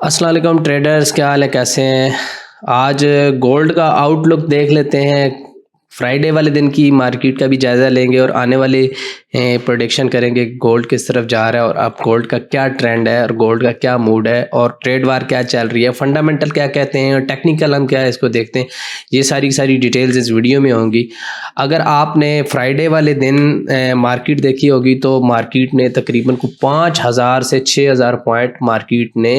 अस्सलाम वालेकुम ट्रेडर्स, क्या हाल है, कैसे हैं? आज गोल्ड का आउटलुक देख लेते हैं। फ्राइडे वाले दिन की मार्केट का भी जायज़ा लेंगे और आने वाले प्रेडिक्शन करेंगे गोल्ड किस तरफ जा रहा है और अब गोल्ड का क्या ट्रेंड है और गोल्ड का क्या मूड है और ट्रेड वार क्या चल रही है, फंडामेंटल क्या कहते हैं और टेक्निकल हम क्या है इसको देखते हैं। ये सारी डिटेल्स इस वीडियो में होंगी। अगर आपने फ्राइडे वाले दिन मार्केट देखी होगी तो मार्केट ने तकरीबन को 5000 से 6000 पॉइंट मार्केट ने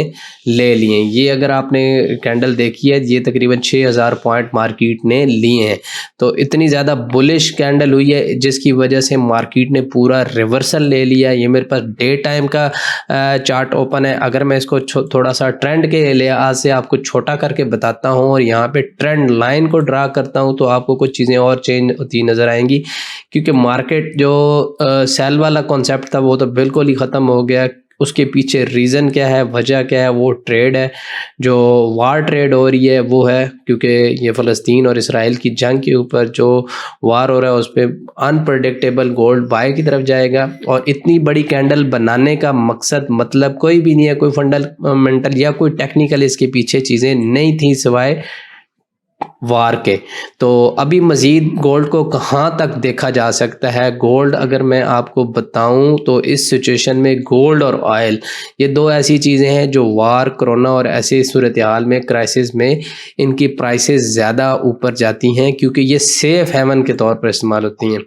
ले लिए। ये अगर आपने कैंडल देखी है, ये तकरीबन 6000 पॉइंट मार्केट ने लिए हैं। तो इतनी ज़्यादा बुलिश कैंडल हुई है जिसकी वजह से मार्केट ने पूरा रिवर्सल ले लिया। ये मेरे पास डे टाइम का चार्ट ओपन है। अगर मैं इसको थोड़ा सा ट्रेंड के लिहाज से आपको छोटा करके बताता हूँ और यहाँ पे ट्रेंड लाइन को ड्रा करता हूँ तो आपको कुछ चीज़ें और चेंज होती नज़र आएंगी, क्योंकि मार्केट जो सेल वाला कॉन्सेप्ट था वो तो बिल्कुल ही ख़त्म हो गया। उसके पीछे रीज़न क्या है, वजह क्या है? वो ट्रेड है, जो वार ट्रेड हो रही है वो है, क्योंकि ये फ़लस्तीन और इसराइल की जंग के ऊपर जो वार हो रहा है उस पर अनप्रडिक्टेबल गोल्ड बाय की तरफ जाएगा। और इतनी बड़ी कैंडल बनाने का मकसद मतलब कोई भी नहीं है, कोई फंडामेंटल या कोई टेक्निकल इसके पीछे चीज़ें नहीं थी सिवाय वार के। तो अभी मज़ीद गोल्ड को कहाँ तक देखा जा सकता है? गोल्ड अगर मैं आपको बताऊं तो इस सिचुएशन में गोल्ड और ऑयल ये दो ऐसी चीज़ें हैं जो वार, कोरोना और ऐसे सूरत हाल में, क्राइसिस में इनकी प्राइसेस ज़्यादा ऊपर जाती हैं क्योंकि ये सेफ हेवन के तौर पर इस्तेमाल होती हैं।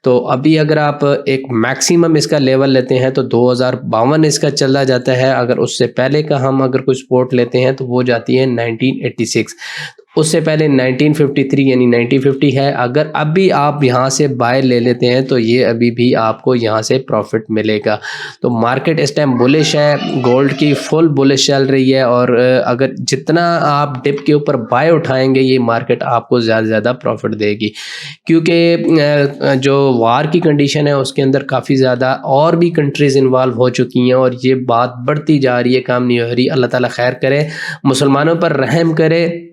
तो अभी अगर आप एक मैक्सिमम इसका लेवल लेते हैं तो 2052 इसका चला जाता है। अगर उससे पहले का हम अगर कोई सपोर्ट लेते हैं तो वो जाती है 1986। उससे पहले 1953 यानी 1950 है। अगर अभी आप यहाँ से बाय ले लेते हैं तो ये अभी भी आपको यहाँ से प्रॉफिट मिलेगा। तो मार्केट इस टाइम बुलिश है, गोल्ड की फुल बुलिश चल रही है और अगर जितना आप डिप के ऊपर बाय उठाएंगे ये मार्केट आपको ज़्यादा से ज़्यादा प्रॉफिट देगी, क्योंकि जो वार की कंडीशन है उसके अंदर काफ़ी ज़्यादा और भी कंट्रीज़ इन्वॉल्व हो चुकी हैं और ये बात बढ़ती जा रही है, काम नहीं हो रही। अल्लाह ताला खैर करे, मुसलमानों पर रहम करे।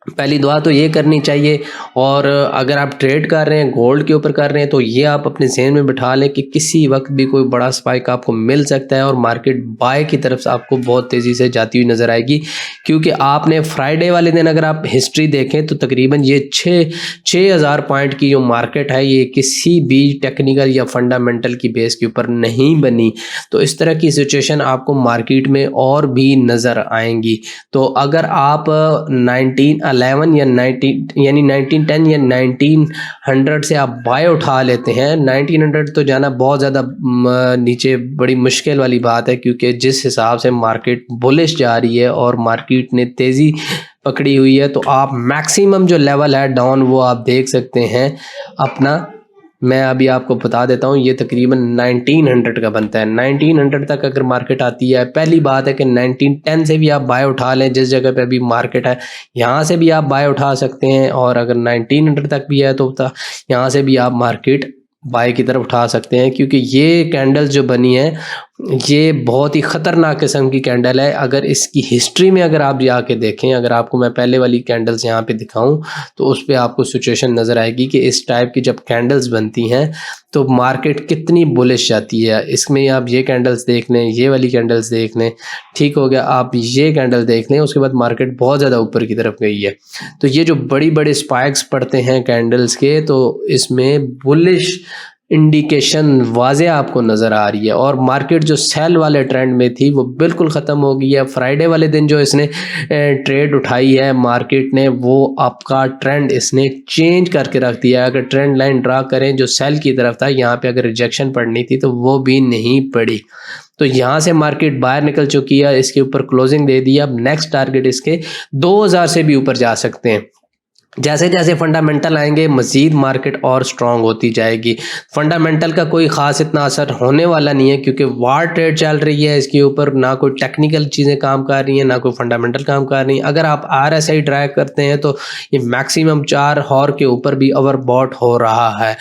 पहली दुआ तो ये करनी चाहिए। और अगर आप ट्रेड कर रहे हैं, गोल्ड के ऊपर कर रहे हैं, तो ये आप अपने ज़हन में बिठा लें कि किसी वक्त भी कोई बड़ा स्पाइक आपको मिल सकता है और मार्केट बाय की तरफ से आपको बहुत तेज़ी से जाती हुई नज़र आएगी। क्योंकि आपने फ्राइडे वाले दिन अगर आप हिस्ट्री देखें तो तकरीबन ये 6000 पॉइंट की जो मार्केट है ये किसी भी टेक्निकल या फंडामेंटल की बेस के ऊपर नहीं बनी। तो इस तरह की सिचुएशन आपको मार्केट में और भी नज़र आएंगी। तो अगर आप 1911 या 19 यानी 1910 या 1900 से आप बाय उठा लेते हैं, 1900 तो जाना बहुत ज़्यादा नीचे बड़ी मुश्किल वाली बात है, क्योंकि जिस हिसाब से मार्केट बुलिश जा रही है और मार्केट ने तेज़ी पकड़ी हुई है, तो आप मैक्सिमम जो लेवल है डाउन वो आप देख सकते हैं अपना। मैं अभी आपको बता देता हूँ, ये तकरीबन 1900 का बनता है। 1900 तक अगर मार्केट आती है, पहली बात है कि 1910 से भी आप बाय उठा लें, जिस जगह पे अभी मार्केट है यहाँ से भी आप बाय उठा सकते हैं। और अगर 1900 तक भी है तो यहाँ से भी आप मार्केट बाय की तरफ उठा सकते हैं, क्योंकि ये कैंडल जो बनी है ये बहुत ही ख़तरनाक किस्म की कैंडल है। अगर इसकी हिस्ट्री में अगर आप जाके देखें, अगर आपको मैं पहले वाली कैंडल्स यहाँ पे दिखाऊं तो उस पर आपको सिचुएशन नज़र आएगी कि इस टाइप की जब कैंडल्स बनती हैं तो मार्केट कितनी बुलिश जाती है। इसमें आप ये कैंडल्स देख लें, ये वाली कैंडल्स देख लें, ठीक हो गया, आप ये कैंडल देख लें, उसके बाद मार्केट बहुत ज़्यादा ऊपर की तरफ गई है। तो ये जो बड़ी बड़े स्पाइक्स पड़ते हैं कैंडल्स के, तो इसमें बुलिश इंडिकेशन वाज़े आपको नज़र आ रही है। और मार्केट जो सेल वाले ट्रेंड में थी वो बिल्कुल ख़त्म हो गई है। फ्राइडे वाले दिन जो इसने ट्रेड उठाई है मार्केट ने, वो आपका ट्रेंड इसने चेंज करके रख दिया है। अगर ट्रेंड लाइन ड्रा करें जो सेल की तरफ था, यहाँ पे अगर रिजेक्शन पड़नी थी तो वो भी नहीं पड़ी। तो यहाँ से मार्केट बाहर निकल चुकी है, इसके ऊपर क्लोजिंग दे दी। अब नेक्स्ट टारगेट इसके 2000 से भी ऊपर जा सकते हैं। जैसे जैसे फंडामेंटल आएंगे मज़ीद मार्केट और स्ट्रॉन्ग होती जाएगी। फंडामेंटल का कोई ख़ास इतना असर होने वाला नहीं है, क्योंकि वार ट्रेड चल रही है, इसके ऊपर ना कोई टेक्निकल चीज़ें काम कर रही हैं ना कोई फंडामेंटल काम कर रही हैं। अगर आप RSI ट्रैक करते हैं तो ये मैक्सिमम 4 हॉर के ऊपर भी ओवरबॉट हो रहा है।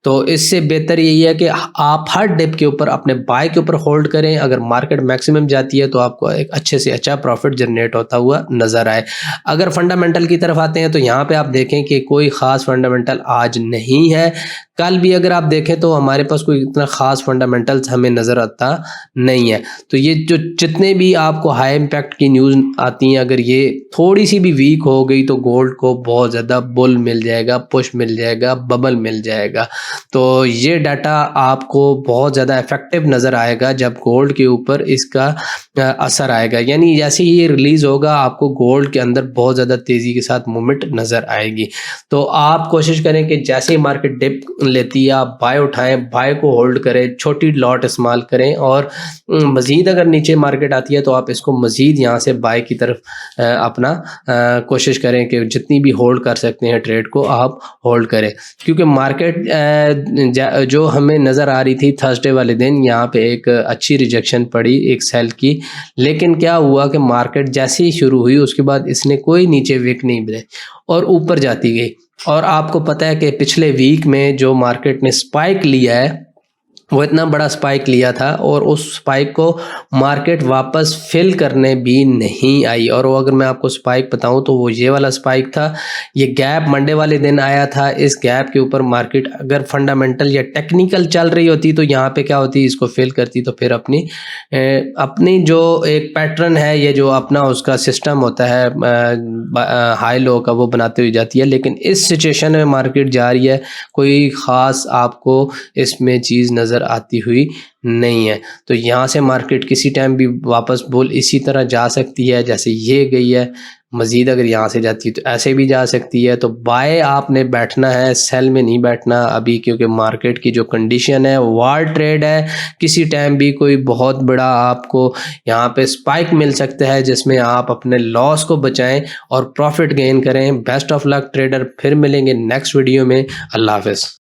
तो इससे बेहतर यही है कि आप हर डिप के ऊपर अपने बाय के ऊपर होल्ड करें। अगर मार्केट मैक्सिमम जाती है तो आपको एक अच्छे से अच्छा प्रॉफिट जनरेट होता हुआ नज़र आए। अगर फंडामेंटल की तरफ आते हैं तो यहाँ पे आप देखें कि कोई ख़ास फंडामेंटल आज नहीं है। कल भी अगर आप देखें तो हमारे पास कोई इतना ख़ास फंडामेंटल्स हमें नज़र आता नहीं है। तो ये जो जितने भी आपको हाई इम्पैक्ट की न्यूज़ आती हैं, अगर ये थोड़ी-सी भी वीक हो गई तो गोल्ड को बहुत ज़्यादा बुल मिल जाएगा, पुश मिल जाएगा, बबल मिल जाएगा। तो ये डाटा आपको बहुत ज़्यादा इफ़ेक्टिव नज़र आएगा जब गोल्ड के ऊपर इसका असर आएगा। यानी जैसे ही ये रिलीज़ होगा आपको गोल्ड के अंदर बहुत ज़्यादा तेज़ी के साथ मूवमेंट नज़र आएगी। तो आप कोशिश करें कि जैसे ही मार्केट डिप लेती है आप बाय उठाएँ, बाय को होल्ड करें, छोटी लॉट इस्तेमाल करें और मज़ीद अगर नीचे मार्केट आती है तो आप इसको मज़ीद यहाँ से बाय की तरफ अपना कोशिश करें कि जितनी भी होल्ड कर सकते हैं ट्रेड को आप होल्ड करें। क्योंकि मार्केट जो हमें नज़र आ रही थी थर्सडे वाले दिन, यहाँ पे एक अच्छी रिजेक्शन पड़ी एक सेल की, लेकिन क्या हुआ कि मार्केट जैसे ही शुरू हुई उसके बाद इसने कोई नीचे विक नहीं बनाई और ऊपर जाती गई। और आपको पता है कि पिछले वीक में जो मार्केट ने स्पाइक लिया है वो इतना बड़ा स्पाइक लिया था और उस स्पाइक को मार्केट वापस फिल करने भी नहीं आई। और वो अगर मैं आपको स्पाइक बताऊं तो वो ये वाला स्पाइक था। ये गैप मंडे वाले दिन आया था। इस गैप के ऊपर मार्केट अगर फंडामेंटल या टेक्निकल चल रही होती तो यहाँ पे क्या होती, इसको फिल करती तो फिर अपनी जो एक पैटर्न है, ये जो अपना उसका सिस्टम होता है हाई लो का, वो बनाते हुए जाती है। लेकिन इस सिचुएशन में मार्केट जा रही है, कोई ख़ास आपको इसमें चीज़ नज़र आती हुई नहीं है। तो यहाँ से मार्केट किसी टाइम भी वापस बुल इसी तरह जा सकती है जैसे ये गई है। मज़ीद अगर यहाँ से जाती है तो ऐसे भी जा सकती है। तो बाय आपने बैठना है, सेल में नहीं बैठना अभी, क्योंकि मार्केट की जो कंडीशन है वार ट्रेड है। किसी टाइम भी कोई बहुत बड़ा आपको यहाँ पे स्पाइक मिल सकता है जिसमें आप अपने लॉस को बचाएं और प्रॉफिट गेन करें। Best of luck trader. फिर मिलेंगे नेक्स्ट वीडियो में। अल्लाह हाफ़िज़।